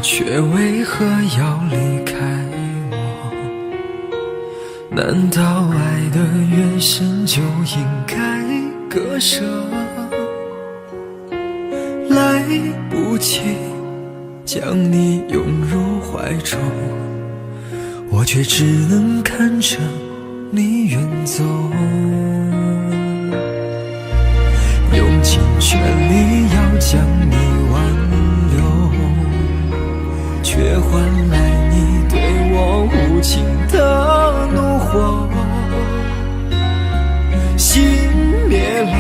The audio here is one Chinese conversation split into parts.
却为何要离开我？难道爱得越深就应该割舍？来不及将你拥入怀中，我却只能看着你远走，用尽全力要将你挽留，却换来你对我无情的怒火。心灭了，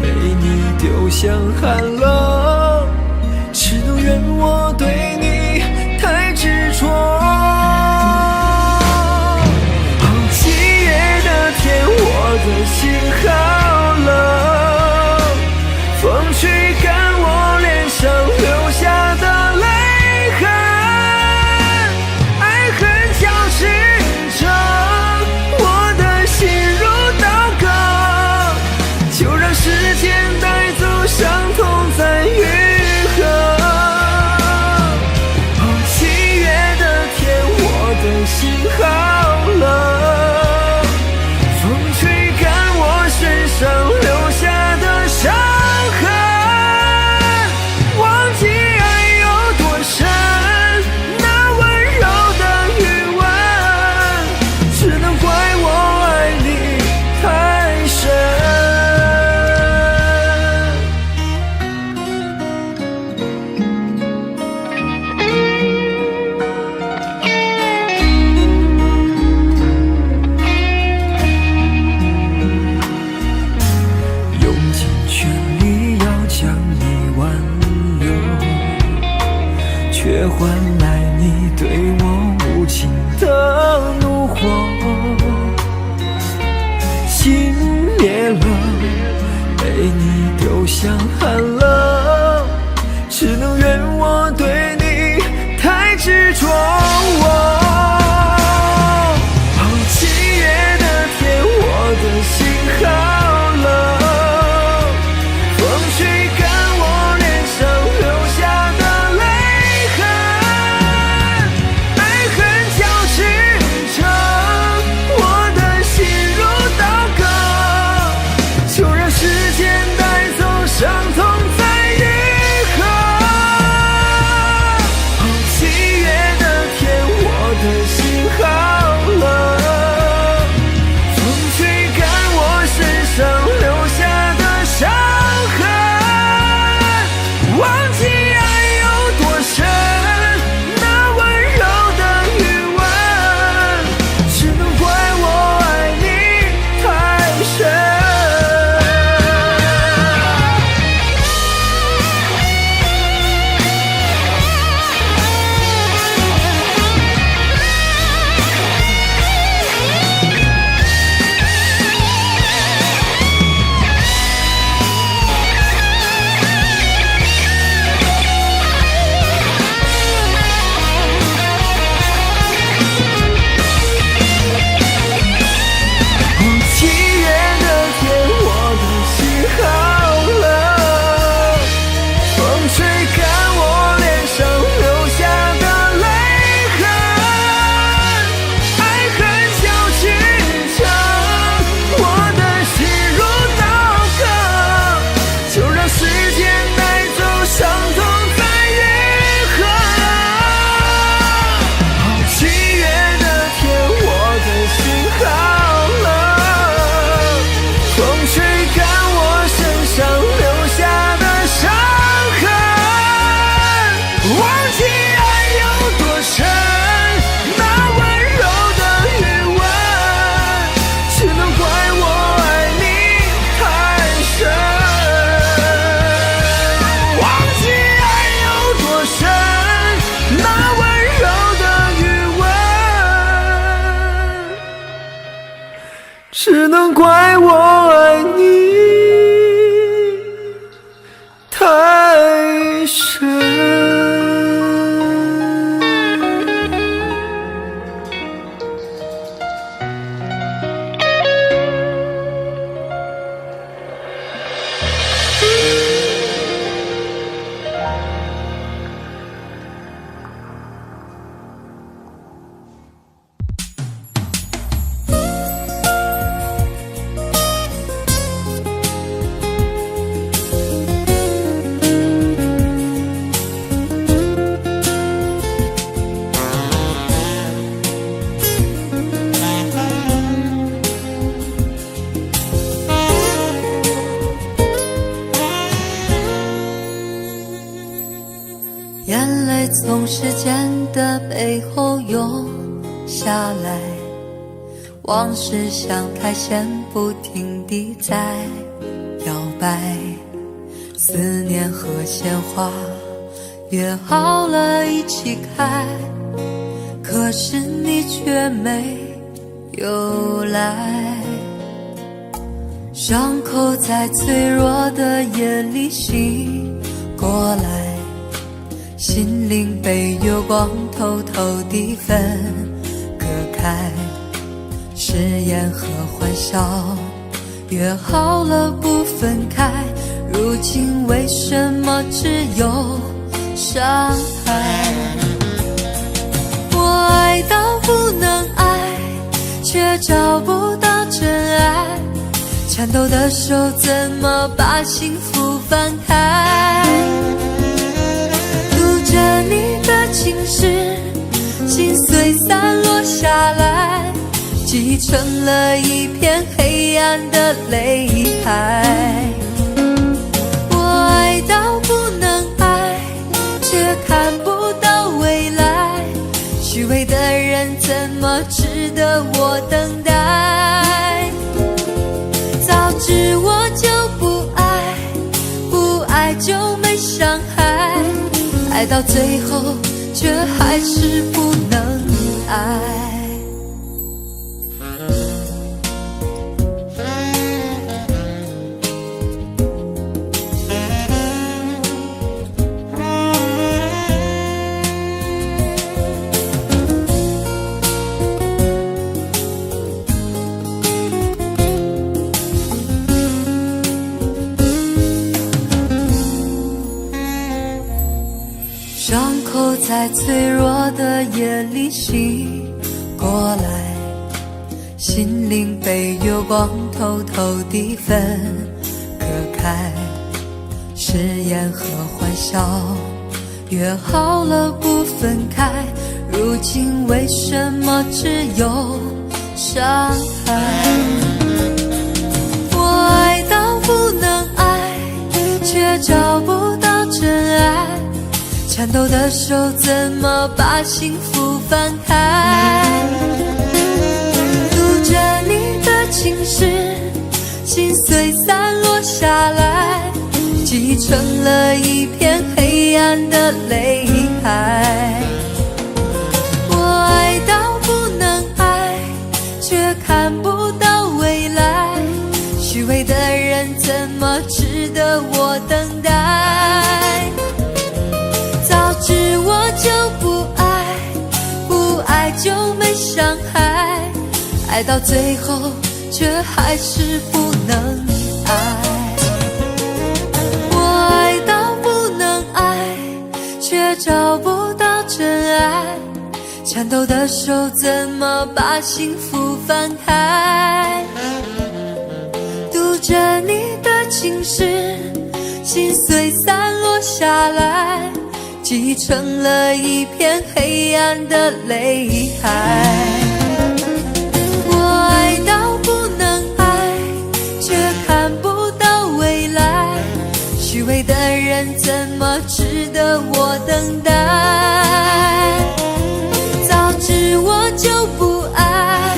被你丢向寒冷，只能怨我对你太执着。好几月的天，我的心好冷，风吹干我脸上留下的泪痕，爱恨交织着我的心如刀割，就让时间带走伤痛再愈合。好几月的天，我的心好冷，风吹干我身上留下的伤痕，忘记爱有多深，那温柔的余温，只能怪我爱你太深。用尽全力要将你挽留，却换来你对我无情的怒火。心灭了，被你丢向寒冷，只能怨我对你太执着。好几月的天，我的心好冷，风吹干我脸上留下的泪痕，爱恨交织着我的心如刀割，就让时间带走伤痛再愈合。好几月的天，我的心好冷，风吹干我身上留下的伤痕，忘记爱有多深，那温柔的余温，只能怪我爱你太深。能怪我爱你太深。眼泪从时间的背后涌下来，往事像苔藓不停地在摇摆，思念和鲜花约好了一起开，可是你却没有来。伤口在脆弱的夜里醒过来，心灵被月光偷偷地分割开，誓言和欢笑约好了不分开，如今为什么只有伤害？我爱到不能爱，却找不到真爱，颤抖的手怎么把幸福翻开？读着你的情诗，心碎散落下来，积成了一片黑暗的泪海。我爱到不能爱，却看不到未来，虚伪的人怎么值得我等待？早知我就不爱，不爱就没伤害，爱到最后却还是不能爱。伤口在脆弱的夜里醒过来，心灵被月光偷偷地分割开，誓言和欢笑约好了不分开，如今为什么只有伤害？我爱到不能爱，却找不到真爱，颤抖的手怎么把幸福翻开？读着你的情诗，心碎散落下来，积成了一片黑暗的泪海。我爱到不能爱，却看不到未来，虚伪的人怎么值得我等待？早知我就不爱，不爱就没伤害，爱到最后却还是不能爱。我爱到不能爱，却找不到真爱，颤抖的手怎么把幸福翻开？读着你的情诗，心碎散落下来，积成了一片黑暗的泪海。我爱到不能爱，却看不到未来，虚伪的人怎么值得我等待？早知我就不爱，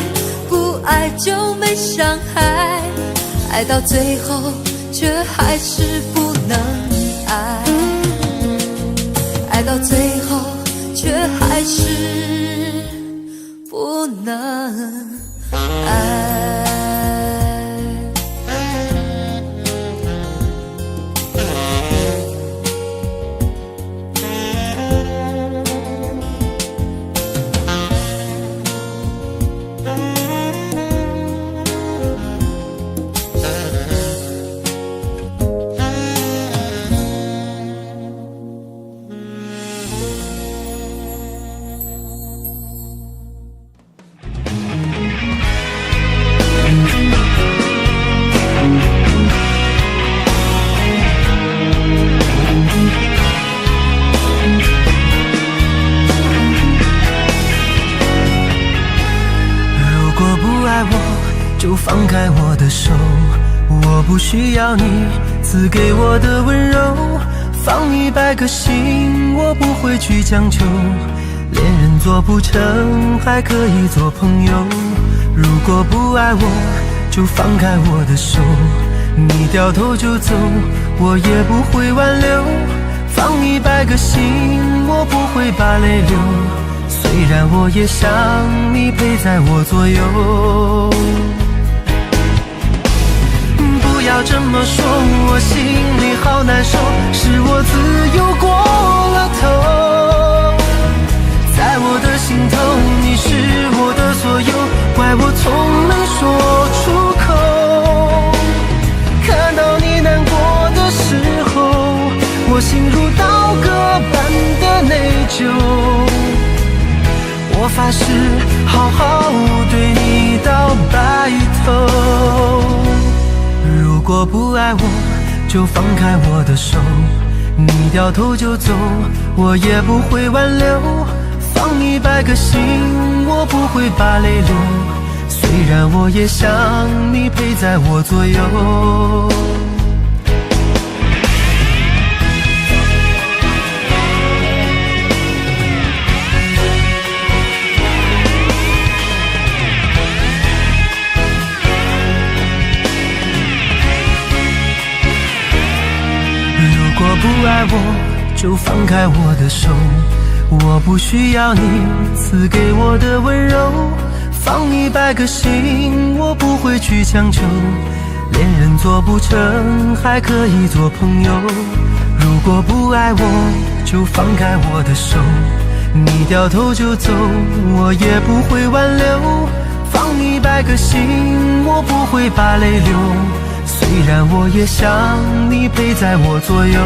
不爱就没伤害，爱到最后却还是不能爱，爱到最后却还是不能爱。就放开我的手，我不需要你赐给我的温柔，放100个心，我不会去强求，恋人做不成，还可以做朋友。如果不爱我，就放开我的手，你掉头就走，我也不会挽留，放100个心，我不会把泪流，虽然我也想你陪在我左右。不要这么说，我心里好难受，是我自由过了头，在我的心头你是我的所有，怪我从没说出口，看到你难过的时候，我心如刀割般的内疚，我发誓好好对你到白头。如果不爱我，就放开我的手，你掉头就走，我也不会挽留，放100个心，我不会把泪流，虽然我也想你陪在我左右。如果不爱我，就放开我的手，我不需要你赐给我的温柔，放100个心，我不会去强求，恋人做不成，还可以做朋友。如果不爱我，就放开我的手，你掉头就走，我也不会挽留，放100个心，我不会把泪流，虽然我也想你陪在我左右。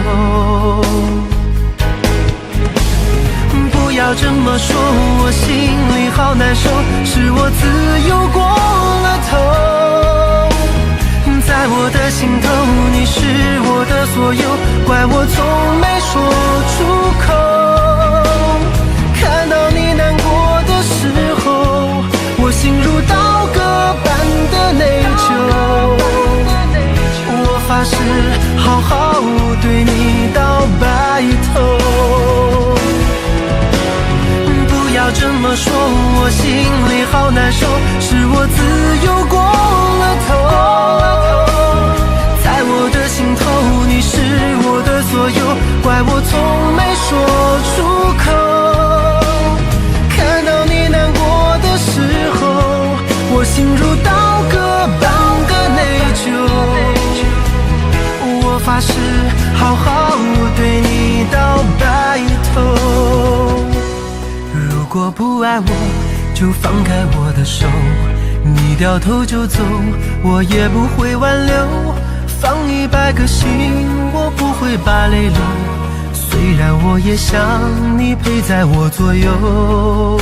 不要这么说，我心里好难受，是我自由过了头，在我的心头你是我的所有，怪我从没说出口，看到你难过的时候，我心如刀割般的内疚，我发誓好好对你到白头。不要这么说，我心里好难受，是我自由过了头，在我的心头你是我的所有，怪我从没说出口，看到你难过的时候，我心如刀割般的内疚，我发誓好好对你到白头。如果不爱我，就放开我的手，你掉头就走，我也不会挽留，放100个心，我不会把泪流，虽然我也想你陪在我左右。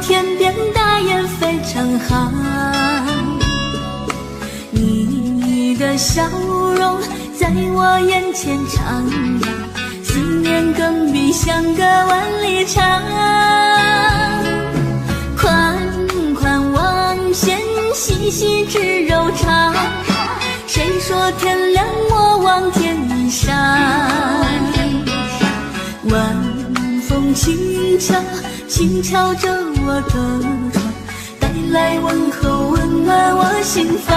天边大雁飞成行，你的笑容在我眼前徜徉，思念更比相隔万里长。宽宽望线，细细织柔肠，谁说天亮莫忘天上？晚风轻敲，轻敲着我的窗，带来问候，温暖我心房。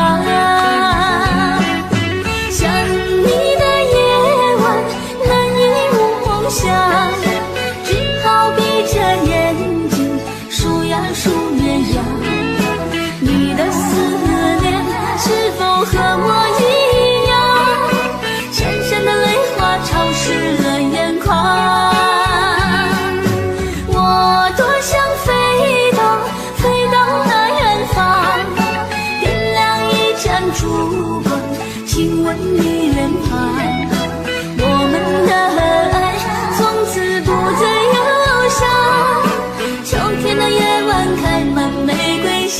烛光，亲吻你脸庞。我们的爱从此不再忧伤，秋天的夜晚开满玫瑰香。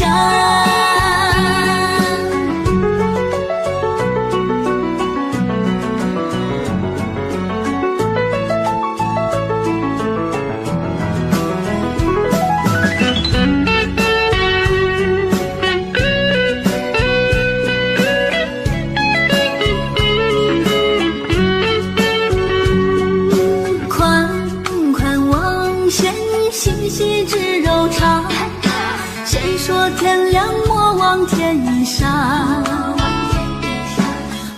说天亮莫忘天上，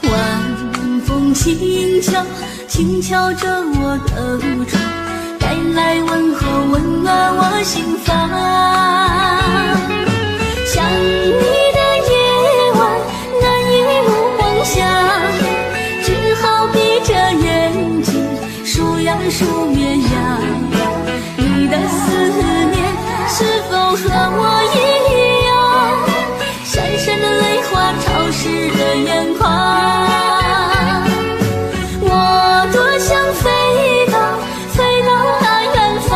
晚风轻敲轻敲着我的窗，带来问候温暖我心房。想你的夜晚难以入梦乡，只好闭着眼睛数呀数绵羊。你的思念是否和我一样，闪闪的泪花潮湿了眼眶。我多想飞到那远方，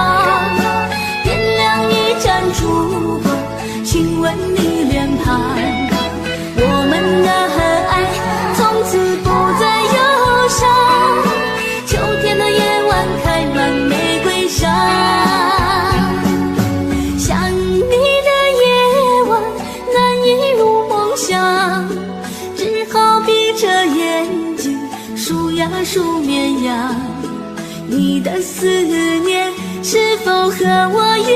点亮一盏烛光，亲吻你脸庞。我们的爱从此不再忧伤，秋天的夜晚开满玫瑰香。数绵羊，你的思念是否和我一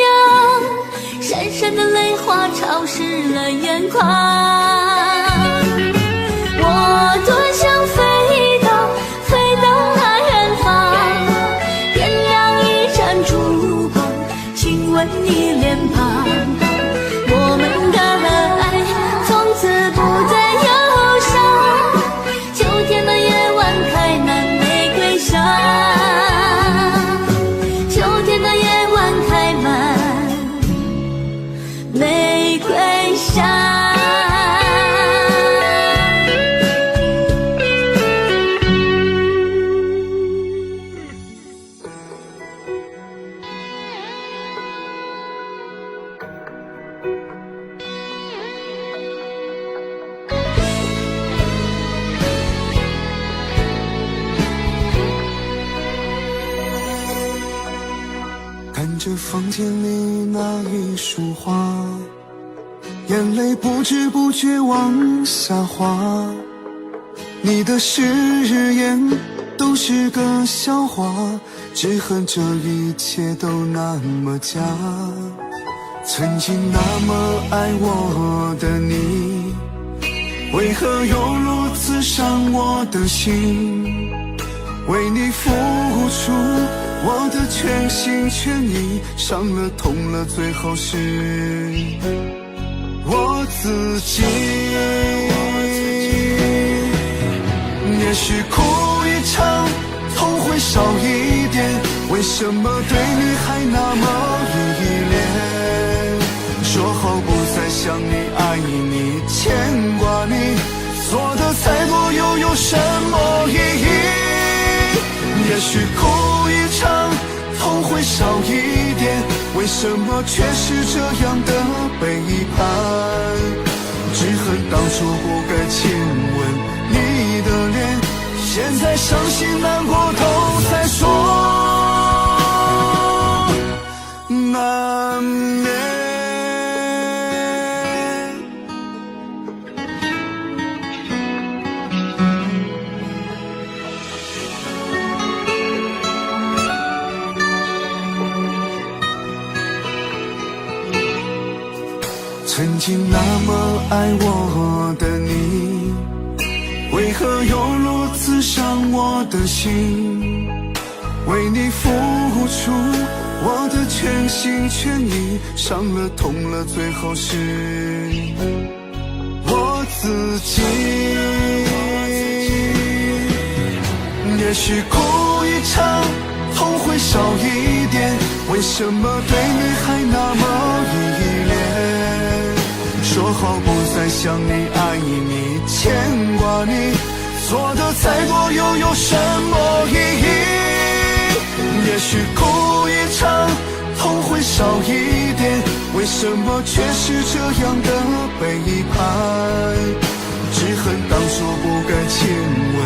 样，闪闪的泪花潮湿了眼眶。我多想飞到那远方，点亮一盏烛光，亲吻你脸庞。我们的爱从此不再忧伤，秋天的夜晚开满玫瑰香，秋天的夜晚开满玫瑰香。看着房间里那一束花，眼泪不知不觉往下滑。你的誓言都是个笑话，只恨这一切都那么假。曾经那么爱我的你，为何又如此伤我的心？为你付出我的全心全意，伤了痛了，最后是我自己。也许哭一场，痛会少一点，为什么对你还那么依恋？说好不再想你爱你牵挂你，做的再多又有什么意义？也许哭一场，痛会少一点，为什么却是这样的背叛？只恨当初不该亲吻你的脸，现在伤心难过都在说难免。曾经那么爱我的你，为何又如此伤我的心？为你付出我的全心全意，伤了痛了，最后是我自己。也许哭一场，痛会少一点，为什么对你还那么依恋？说好不再想你、爱你、牵挂你，做的再多又有什么意义？也许哭一场，痛会少一点，为什么却是这样的背叛？只恨当初不该亲吻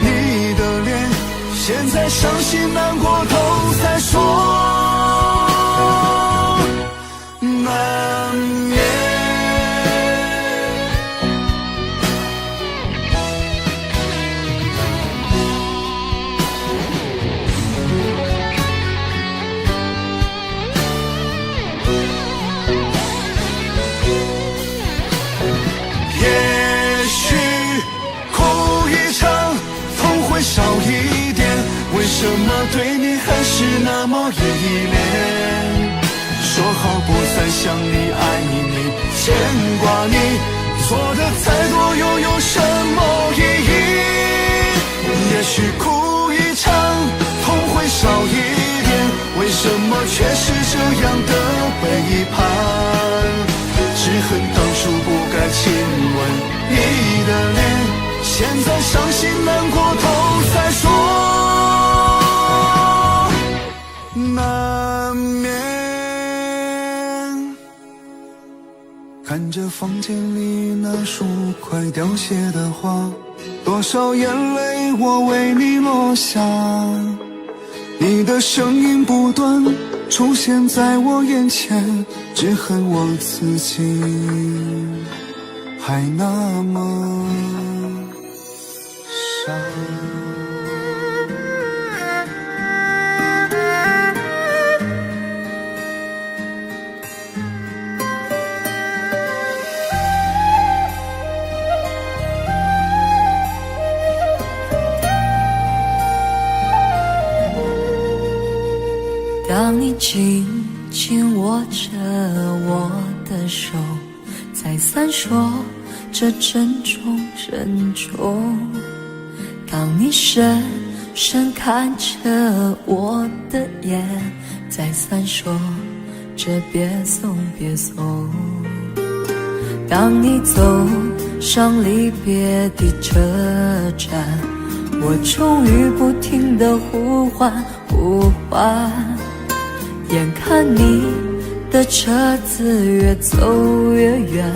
你的脸，现在伤心难过都在说难免。也许哭一场，痛会少一点，为什么对你还是那么依恋？说好不再想你、爱你、牵挂你，做的再多又有什么意义？也许哭一场，痛会少一点，为什么却是这样的背叛？只恨当初不该亲吻你的脸，现在伤心难过都在说难免。看着房间里那束快凋谢的花，多少眼泪我为你落下，你的声音不断出现在我眼前，只恨我自己还那么傻。当你紧紧握着我的手，再三说着珍重珍重，当你深深看着我的眼，再三说着别送别送，当你走上离别的车站，我终于不停地呼唤呼唤，眼看你的车子越走越远，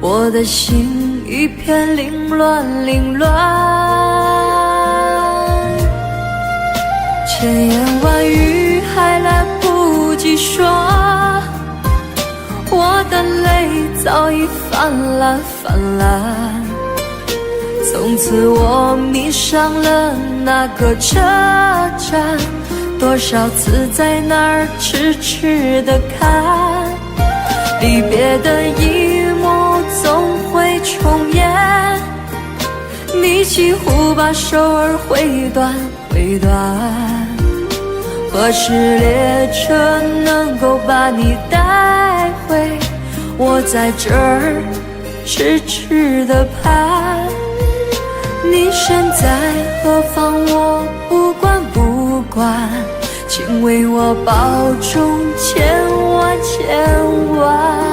我的心一片凌乱凌乱，千言万语还来不及说，我的泪早已泛滥泛滥，从此我迷上了那个车站，多少次在那儿痴痴地看，离别的一幕总会重演，你几乎把手儿挥断挥断，何时列车能够把你带回？我在这儿痴痴地盼，你身在何方我不管不管，请为我保重千万千万。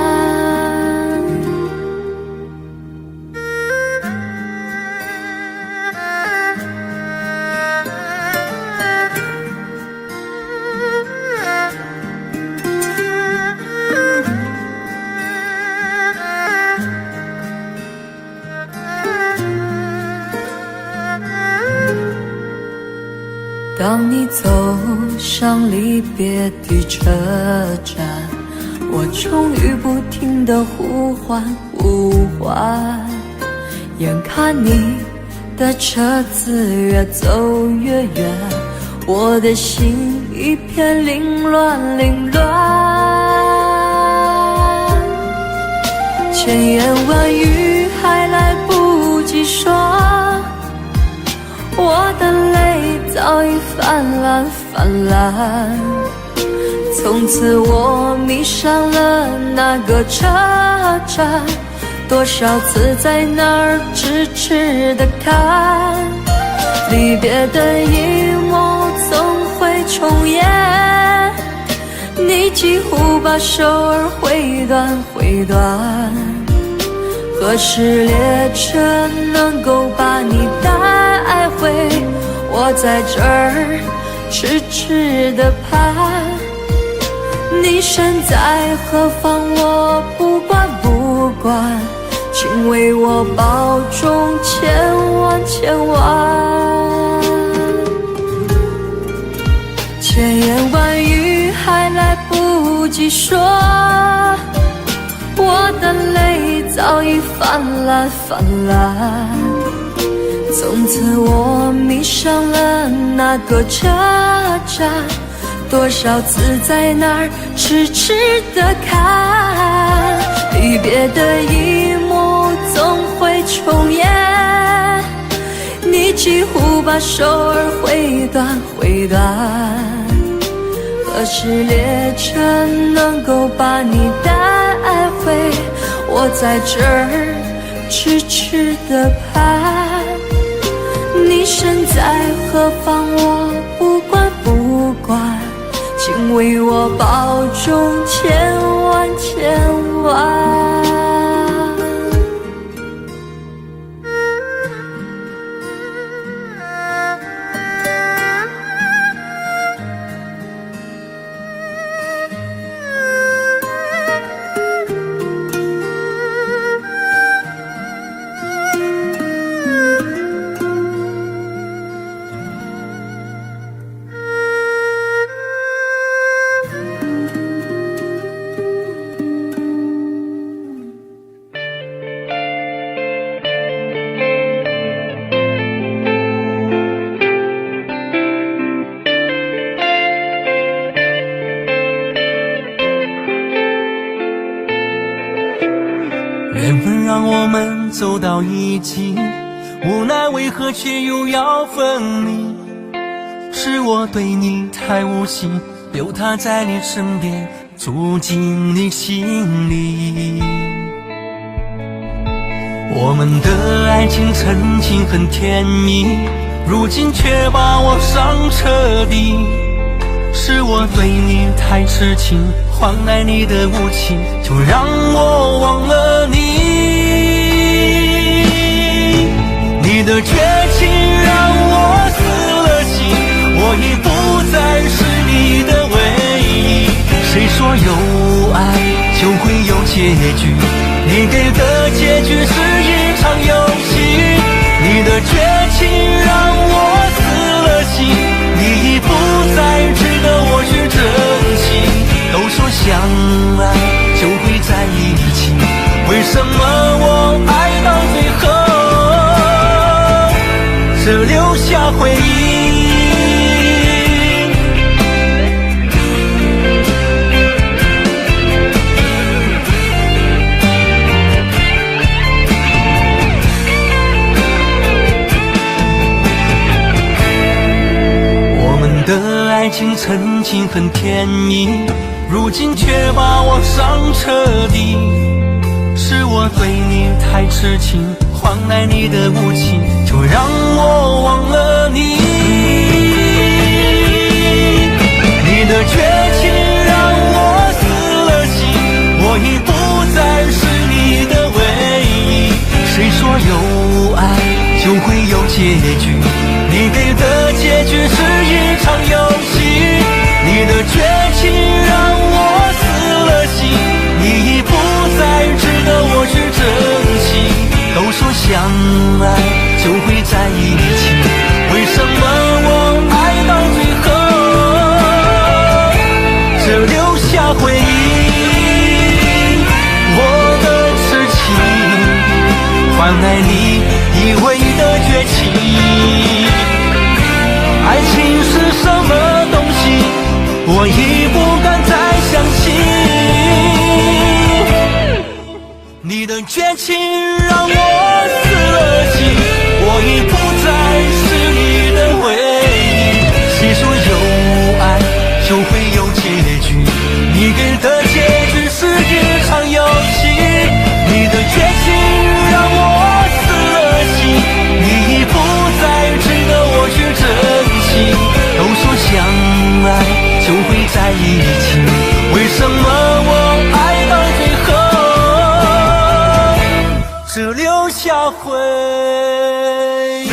当你走上离别的车站，我终于不停地呼唤呼唤，眼看你的车子越走越远，我的心一片凌乱凌乱，千言万语还来不及说，我的泪早已泛滥泛滥，从此我迷上了那个车站，多少次在那儿痴痴地看，离别的一幕总会重演，你几乎把手儿挥断挥断，何时列车能够把你带回？我在这儿痴痴地盼，你身在何方我不管不管，请为我保重千万千万。千言万语还来不及说，我的泪早已泛滥泛滥。从此我迷上了那朵车站，多少次在那儿痴痴地看，离别的一幕总会重演，你几乎把手儿挥断挥断。何时列车能够把你带回？我在这儿痴痴地盼，你身在何方我不管不管，请为我保重千万千万。缘分让我们走到一起，无奈为何却又要分离？是我对你太无心，留他在你身边，住进你心里。我们的爱情曾经很甜蜜，如今却把我伤彻底。是我对你太痴情，换来你的无情，就让我忘了你。你的绝情让我死了心，我已不再是你的唯一。谁说有爱就会有结局？你给的结局是一场游戏。你的绝情让我死了心，你已不再值得我去珍惜。都说相爱就会在一起，为什么我爱到最后只留下回忆？我们的爱情曾经很甜蜜，如今却把我伤彻底。是我对你太痴情，换来你的无情，就让我忘了你。你的绝情让我死了心，我已不再是你的唯一。谁说有爱就会有结局？你给的结局是一场游戏。你的绝情让我死了心，你已不再值得我去珍惜。都说相爱就会在一起，为什么我爱到最后只留下回忆？我的痴情换来你以为的绝情。爱情是什么东西？我已不敢再相信。你的绝情让我死了心，我已不再是你的唯一。谁说有爱就会有结局？你给的结局是一场游戏。你的绝情让我死了心，你已不再值得我去珍惜。都说相爱就会在一起，为什么我爱到最后下回忆。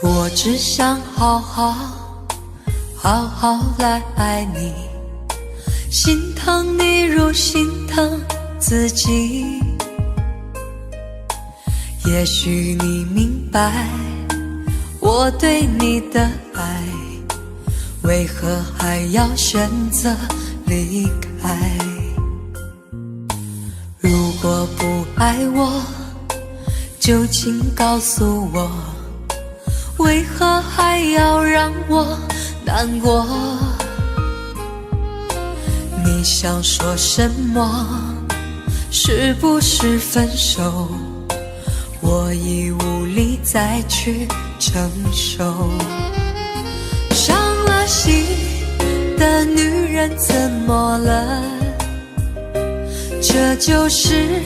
我只想好好来爱你，心疼你如心疼自己。也许你明白我对你的爱，为何还要选择离开？如果不爱我，就请告诉我，为何还要让我难过？你想说什么？是不是分手？我已无力再去承受。伤了心的女人怎么了？这就是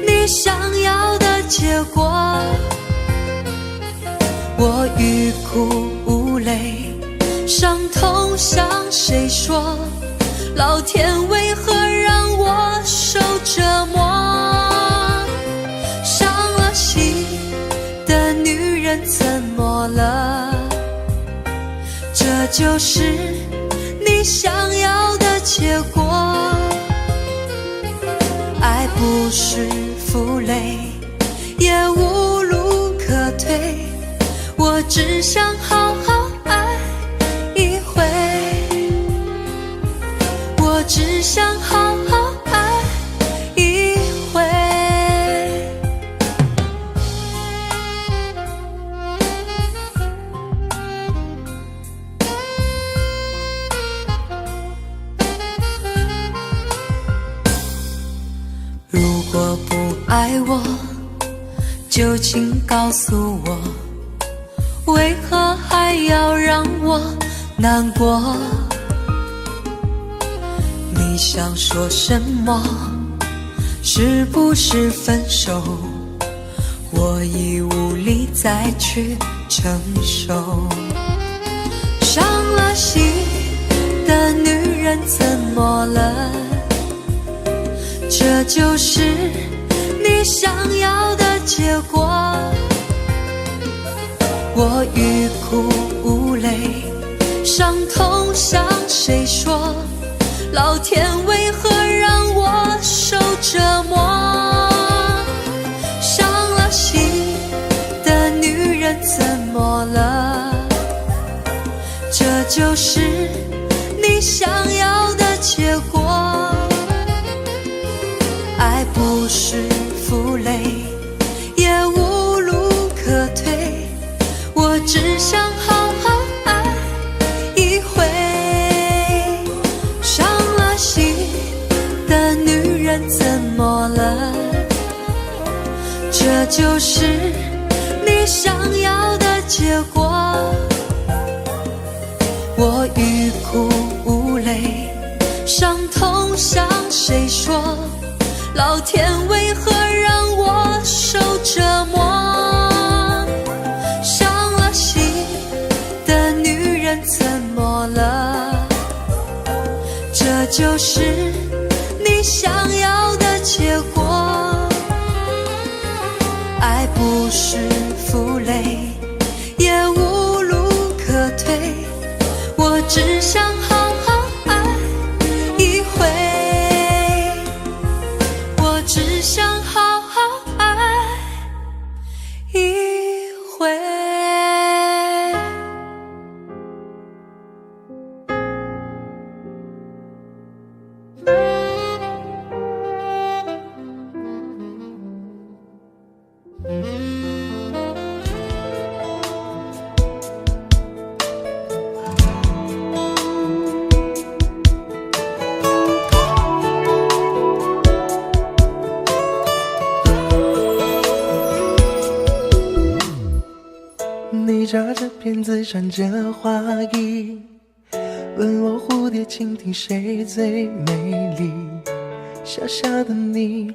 你想要的结果。我欲哭无泪，伤痛向谁说？老天为何让我受折磨？伤了心的女人怎么了？这就是你想要的结果。爱不是负累，也无路可退，我只想好好爱一回，我只想好好爱一回。如果不爱我，就请告诉我，为何还要让我难过？你想说什么？是不是分手？我已无力再去承受。伤了心的女人怎么了？这就是你想要的结果。我欲哭无泪，伤痛向谁说？老天为何让我受折磨？伤了心的女人怎么了？这就是你想要的结果。爱不是负累，也无路可退，我只想好好爱一回。伤了心的女人怎么了？这就是你想要的结果。我欲哭无泪，伤痛向谁说？老天为何让我受折磨？伤了心的女人怎么了？这就是你想要的结果。爱不是负累，也无路可退，我只想好好爱一回，我只想好好爱一回。你扎着辫子穿着花衣，问我蝴蝶蜻蜓谁最美丽。小小的你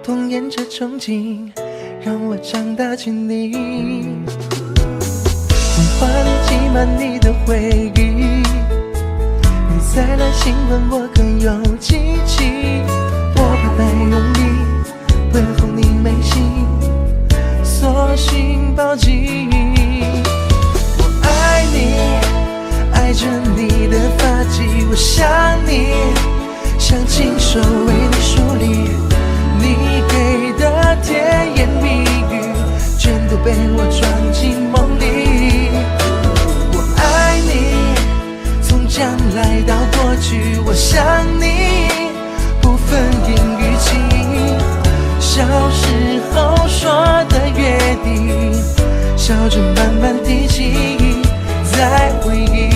童颜着憧憬，让我长大娶你。童话里挤满你的回忆，你再来亲吻我更有激情。我怕太用力问候你没心，索性抱紧。我爱你，爱着你的发髻，我想你，像亲手为你梳理。你给的甜言蜜语，全都被我装进梦里。我爱你，从将来到过去，我想你，不分阴与晴。小时候说的约定，笑着慢慢提起，在回忆。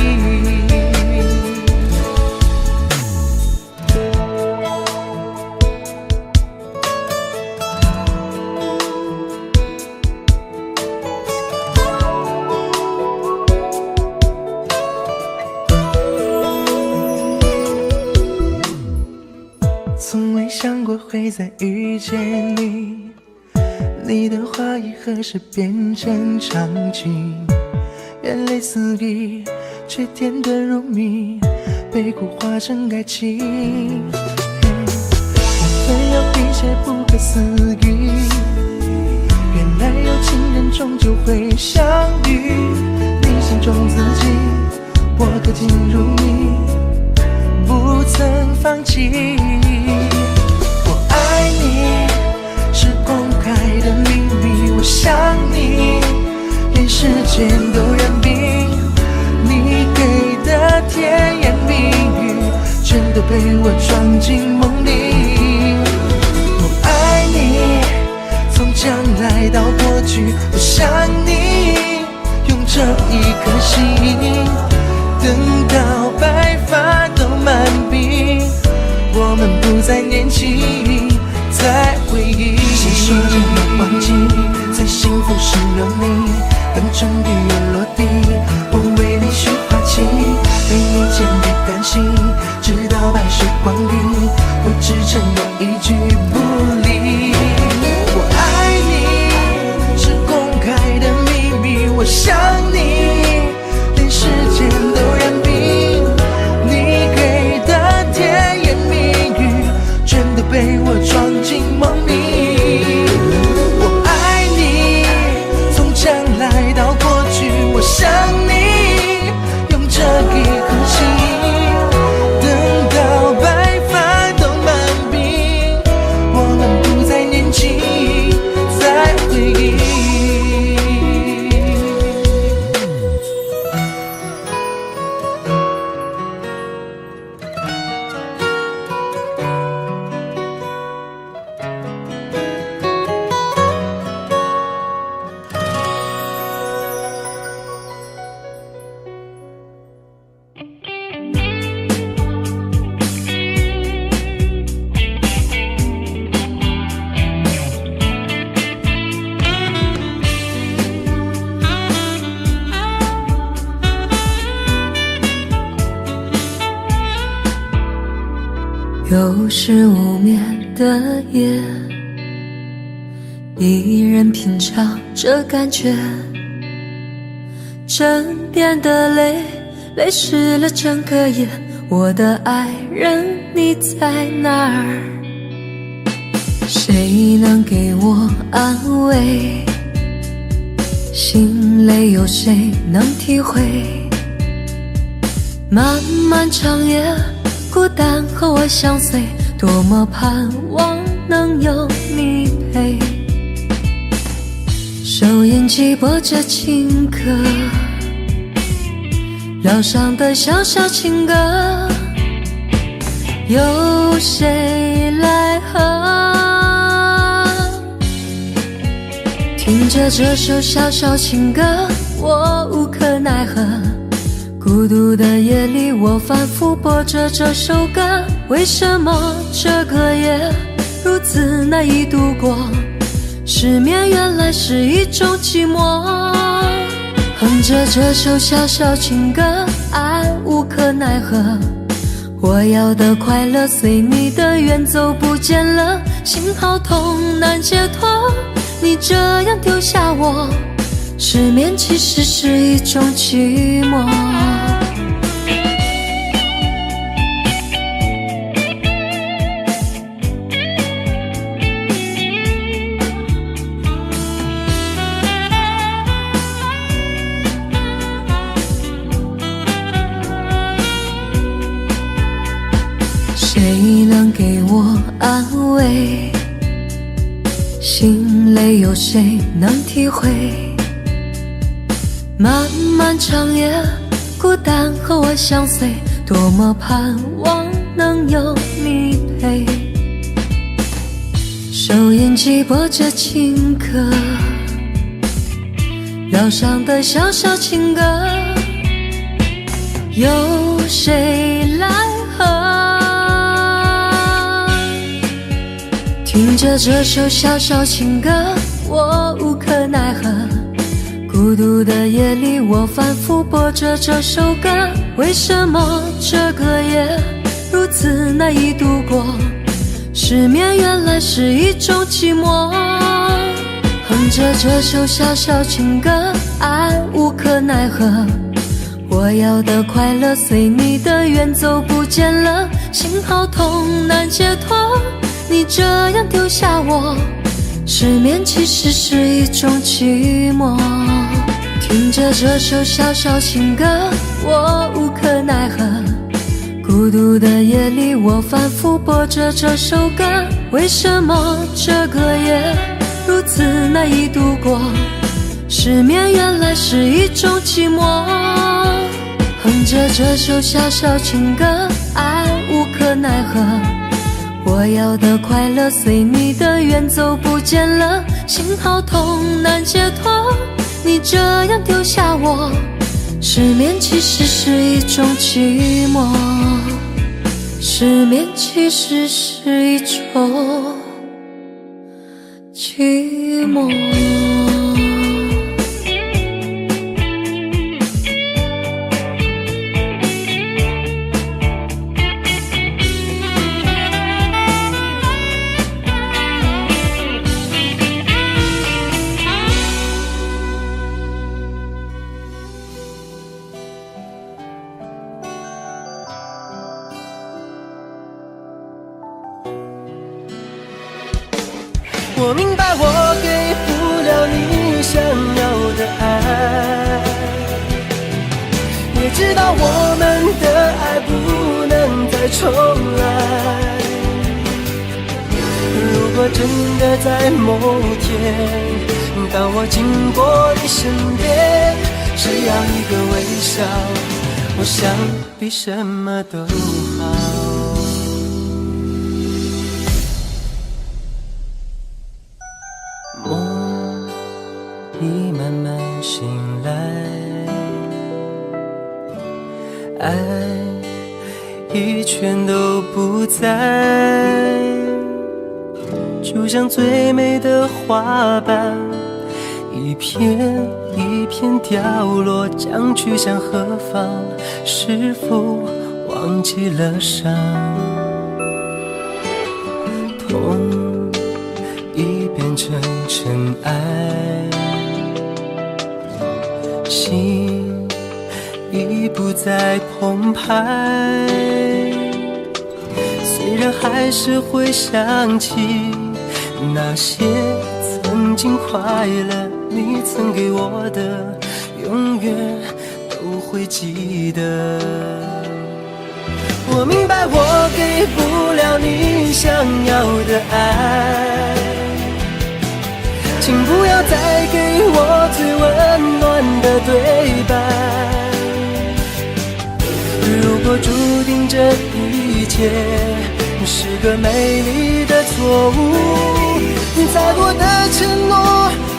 从未想过会再遇见你，你的话语何时变成场景？眼泪四溢，却甜得如蜜，被苦化成爱情。缘分有一些不可思议，原来有情人终究会相遇。你心中自己，我可进入你，不曾放弃。我爱你，是公开的秘密，我想你，连时间都认冰。你给的甜言蜜语，全都被我装进梦里。我爱你，从将来到过去，我想你，用这一颗心，等到白发都满鬓，我们不再年轻，在回忆。细数着那忘记，在幸福时有你，等终于又落地。我为你许花期，每年见面甘心，直到白首光阴，我只承诺一句不离。我爱你，是公开的秘密，我想你，连时间都认冰。你给的甜言蜜语，全都被我装进梦里。我爱你，从将来到过去，我想你，用这一颗心，等到白发都满鬓，我们不再年轻，在回忆。又是无眠的夜，一人品尝这感觉，枕边的泪泪湿了整个夜。我的爱人你在哪儿？谁能给我安慰？心累有谁能体会？漫漫长夜，孤单和我相随，多么盼望能有你陪。收音机播着情歌，疗伤的小小情歌，有谁来和？听着这首小小情歌，我无可奈何。孤独的夜里，我反复播着这首歌。为什么这个夜如此难以度过？失眠原来是一种寂寞。哼着这首小小情歌，爱无可奈何。我要的快乐随你的远走不见了，心好痛难解脱。你这样丢下我，失眠其实是一种寂寞。谁能给我安慰？心累有谁能体会？漫漫长夜，孤单和我相随，多么盼望能有你陪。收音机播着情歌，疗伤的小小情歌，有谁来和？听着这首小小情歌，我无可奈何。孤独的夜里，我反复播着这首歌。为什么这个夜如此难以度过？失眠原来是一种寂寞。哼着这首小小情歌，爱无可奈何。我要的快乐随你的远走不见了，心好痛难解脱。你这样丢下我，失眠其实是一种寂寞。听着这首小小情歌，我无可奈何。孤独的夜里，我反复播着这首歌。为什么这个夜如此难以度过？失眠原来是一种寂寞。哼着这首小小情歌，爱无可奈何。我要的快乐随你的远走不见了，心好痛难解脱。你这样丢下我，失眠其实是一种寂寞。失眠其实是一种寂寞。我明白我给不了你想要的爱，也知道我们的爱不能再重来。如果真的在某天，当我经过你身边，只要一个微笑，我想比什么都好。梦已慢慢醒来，爱已全都不在，就像最美的花瓣，一片一片掉落，将去向何方？是否忘记了伤？痛已变成尘埃，心已不再澎湃，虽然还是会想起那些曾经快乐，你曾给我的永远都会记得。我明白我给不了你想要的爱，请不要再给我最温暖的对白。如果注定这一切是个美丽的错误，再多的承诺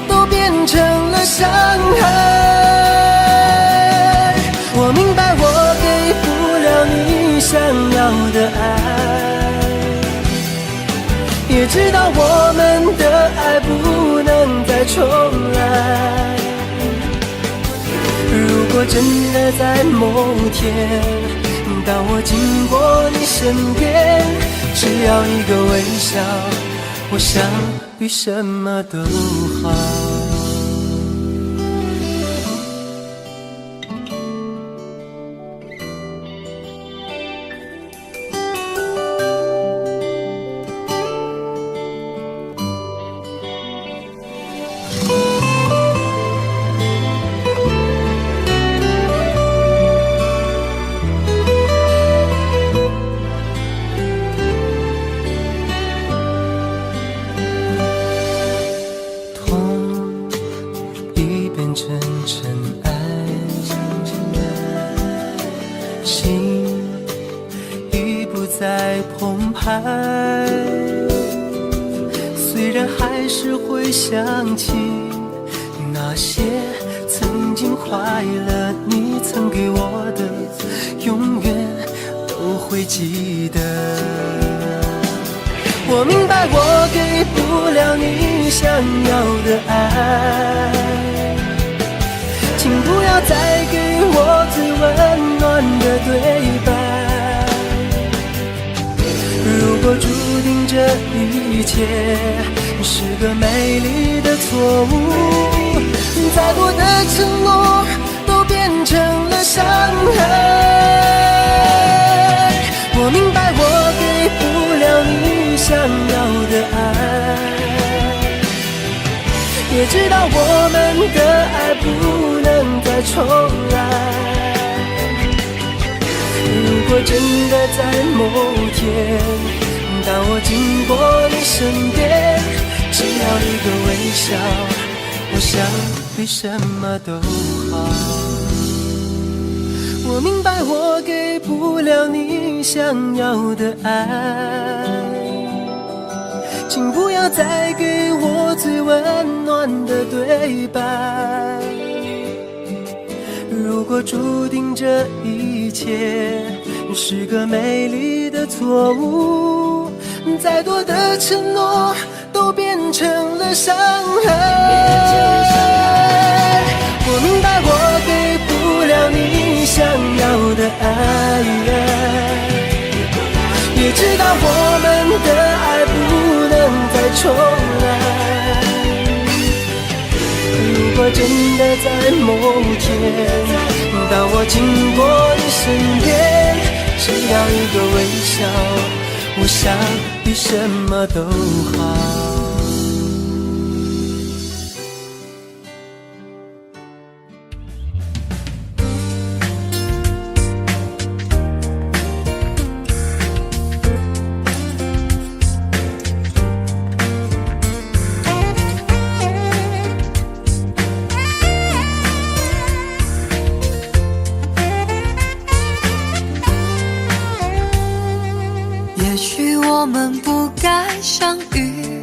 都变成了伤害。我明白我给不了你想要的爱，也知道我们的爱不能再重来。真的在某天，当我经过你身边，只要一个微笑，我想比什么都好。虽然还是会想起那些曾经快乐，你曾给我的，永远都会记得。我明白我给不了你想要的爱，请不要再给我最温暖的对白。如果注定这一切是个美丽的错误，再多的承诺都变成了伤害。我明白我给不了你想要的爱，也知道我们的爱不能再重来。如果真的在某天，当我经过你身边，只要一个微笑，我想比什么都好。我明白我给不了你想要的爱，请不要再给我最温暖的对白。如果注定这一切是个美丽的错误，再多的承诺都变成了伤害。我明白我给不了你想要的爱，也知道我们的爱不能再重来。如果真的在某天，当我经过你身边，只要一个微笑，我想比什么都好。也许我们不该相遇，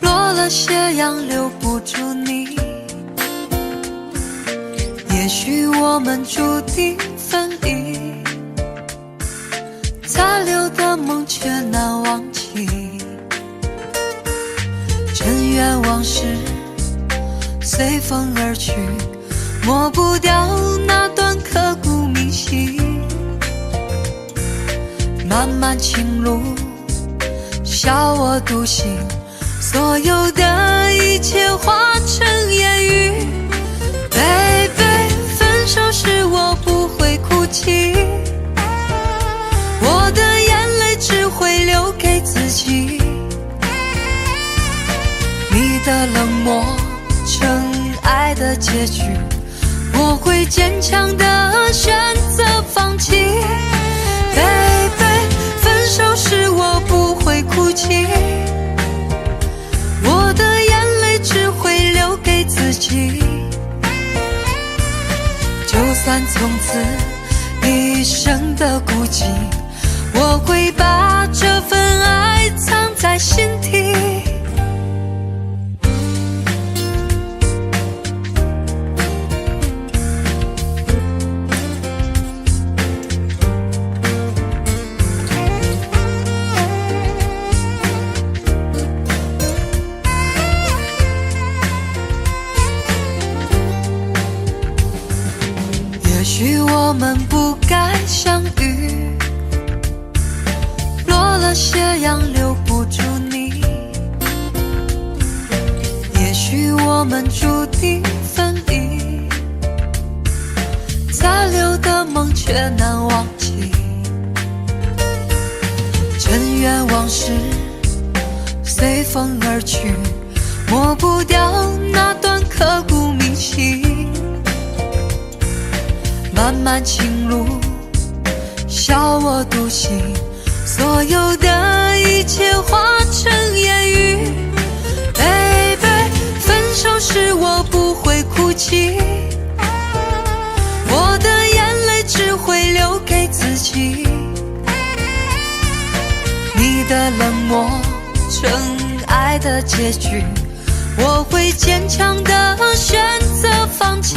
落了斜阳留不住你。也许我们注定分离，残留的梦却难忘记。尘缘往事随风而去，抹不掉那段刻骨铭心。漫漫情路，笑我独行，所有的一切化成烟雨。Baby， 分手时我不会哭泣，我的眼泪只会留给自己。你的冷漠成爱的结局，我会坚强地选择放弃。Baby，分手时我不会哭泣，我的眼泪只会留给自己。就算从此一生的孤寂，我会把这份爱藏在心底。们不该相遇，落了斜阳留不住你，也许我们注定分离，残留的梦却难忘记，尘缘往事随风而去，抹不掉那段刻骨铭心，漫漫情路笑我独行，所有的一切化成烟雨。Baby， 分手时我不会哭泣，我的眼泪只会留给自己，你的冷漠成爱的结局，我会坚强地选择放弃。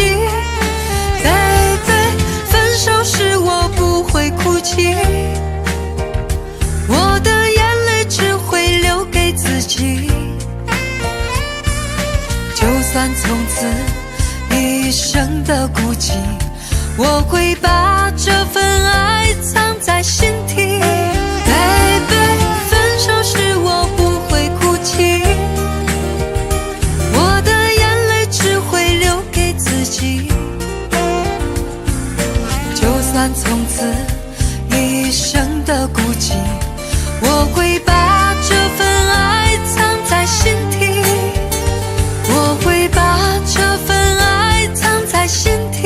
Baby， 分手时我不会哭泣，我的眼泪只会留给自己，就算从此一生的孤寂，我会把这份爱藏在心底。Baby， 分手时我不会哭泣，我的眼泪只会留给自己，就算从此一生的孤寂，我会把这份爱藏在心底，我会把这份爱藏在心底。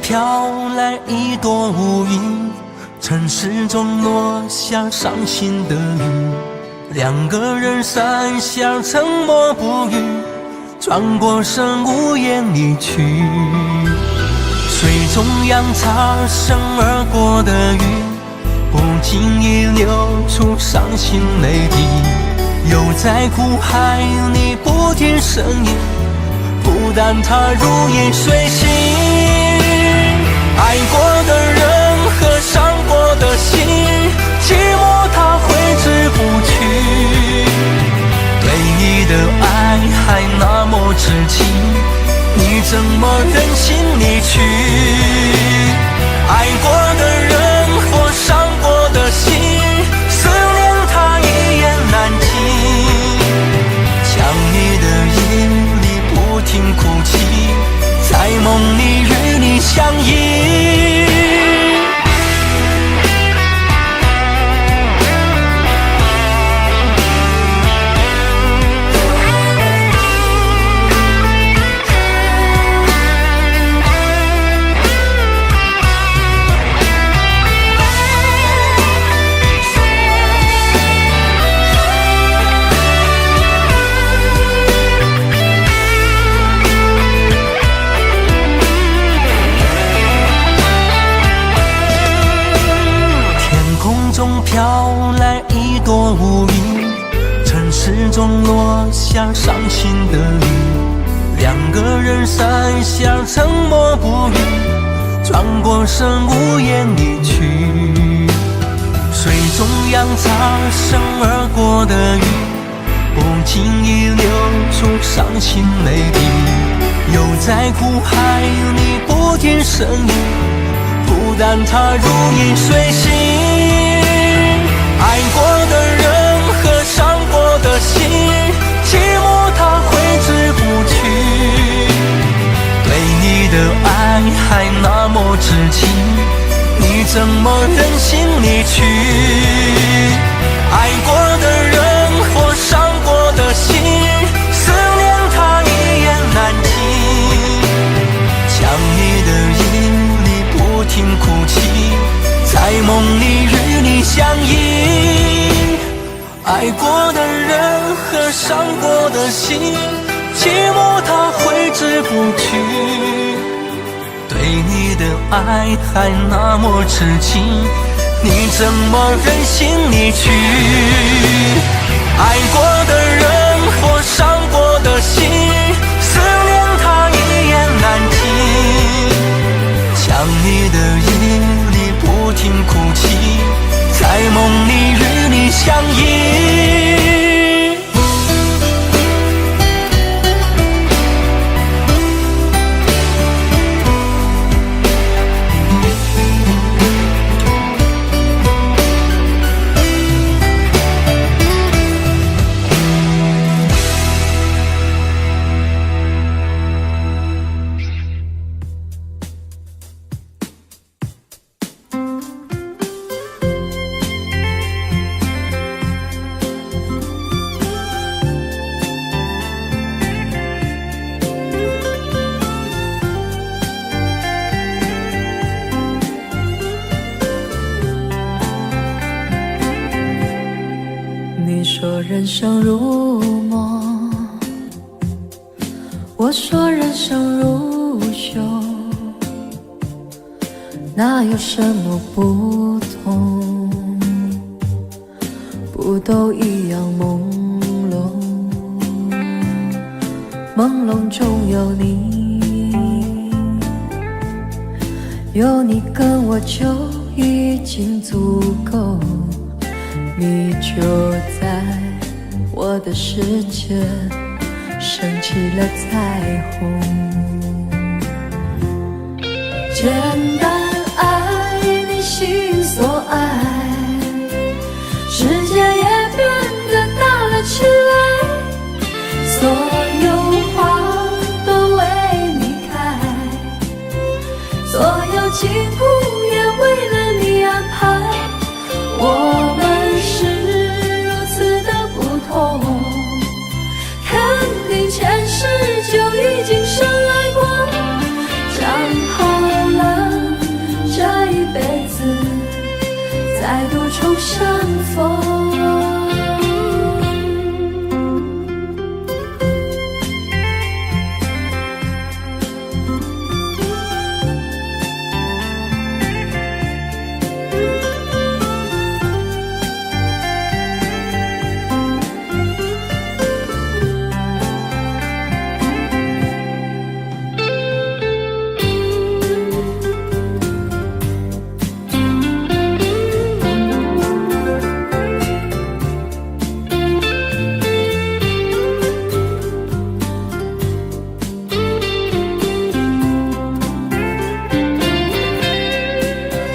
飘来一朵乌云，城市中落下伤心的雨，两个人伞下沉默不语，转过身无言离去。水中央擦身而过的云，不经意流出伤心泪滴，又在苦海里不听声音，不但它如影随形。爱过的人和伤过的心，寂寞它挥之不去，对你的爱还那么痴情，你怎么忍心离去？爱过的人或伤过的心，思念它一言难尽，想你的夜里不停哭泣，在梦里与你相依。飘来一朵乌云，城市中落下伤心的雨，两个人伞下沉默不语，转过身无言离去。水中央擦身而过的云，不经意流出伤心泪滴，又在苦海里不听声音，不但它如影随形。爱过的人和伤过的心，寂寞它挥之不去，对你的爱还那么痴情，你怎么忍心离去？爱过的人或伤过的心，思念它一言难尽，想你的夜里不停的心，寂寞它挥之不去。对你的爱还那么痴情，你怎么忍心离去？爱过的人或伤过的心，思念它一言难尽。想你的夜里不停哭泣，在梦里与你相依。你说人生如梦，我说人生如秀，哪有什么不同？不都一样朦胧，朦胧中有你，有你跟我就已经足够。你就在我的世界升起了彩虹，简单爱你心所爱，世界也变得大了起来，所有花都为你开，所有景物也为了你安排，我们肯定前世就已经深爱过，讲好了这一辈子再度重相逢。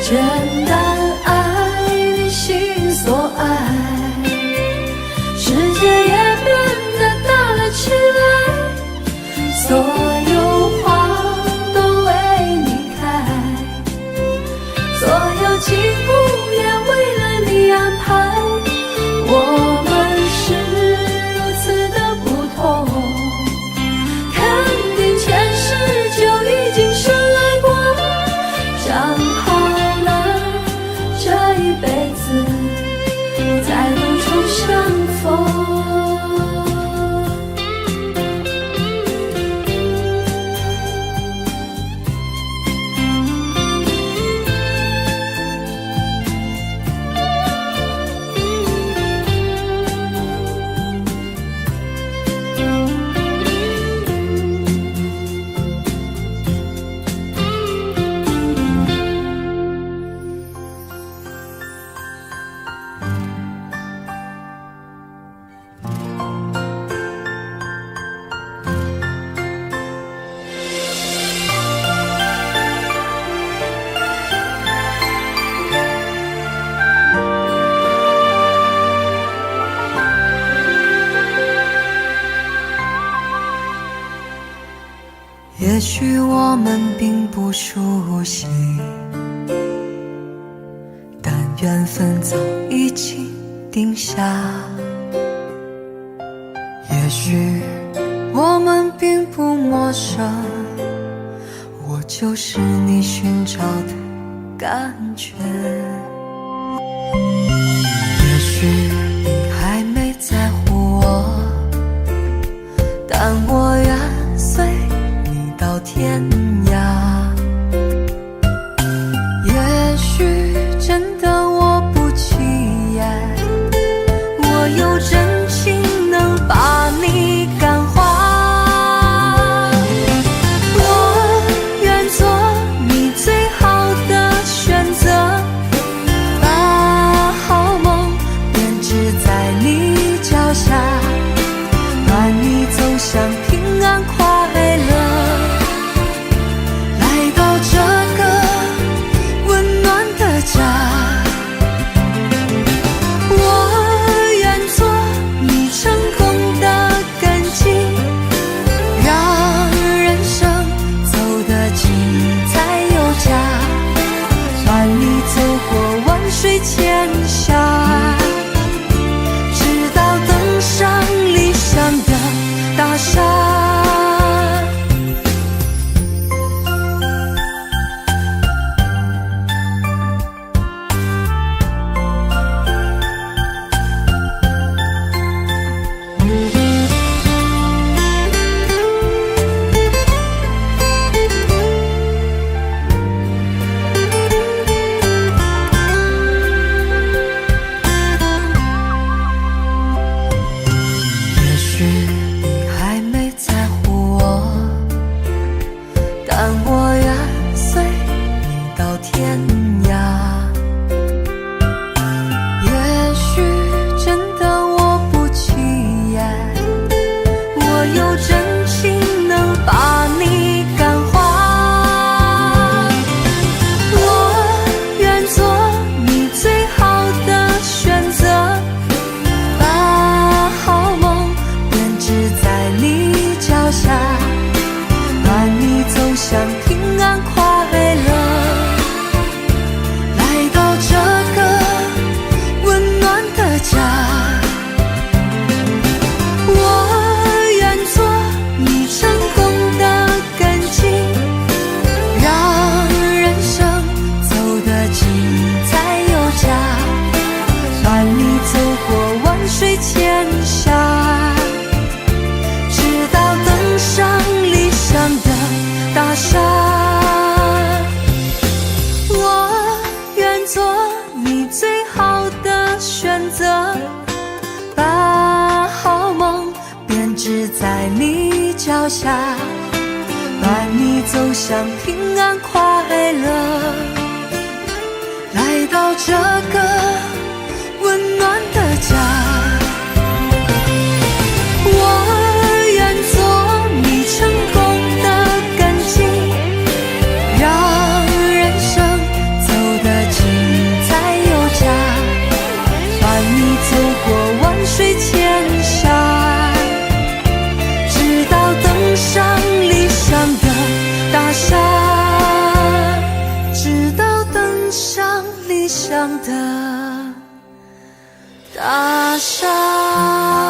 简单爱你心所爱，世界也变得大了起来，所有花都为你开，所有景物也为了你安排，我们是如此的不同，肯定前世就已经深爱过，讲好这一辈子再度重相逢。也许我们并不熟悉，但缘分早已经定下。也许我们并不陌生，我就是你寻找的感觉。也许你还没在乎我，天涯。也许真的我不起眼，我有真情能把你感化。我愿做你最好的选择，把好梦编织在你脚下，伴你走向平安快乐。来到这个温暖的家，我愿做你成功的根基，让人生走得精彩有价，伴你走过万水千峡，直到登上理想的大厦。也许你还没在乎我，但我愿随你到天涯。也许真的我不起眼，我有真情能把你感化。我愿做你最好的选择，把好梦编织在你脚下，伴你走向平安快乐。来到这个温暖的家，我愿做你成功的根基，让人生走得精彩有价，伴你走过万水千峡，直到登上理想的大厦。我愿做你最好的选择，把好梦编织在你脚下，伴你走向平安快乐。来到这个温暖的家，我愿做你成功的根基，让人生走得精彩有价，伴你走过万水千峡，直到登上理想的大厦，直到登上理想的大厦。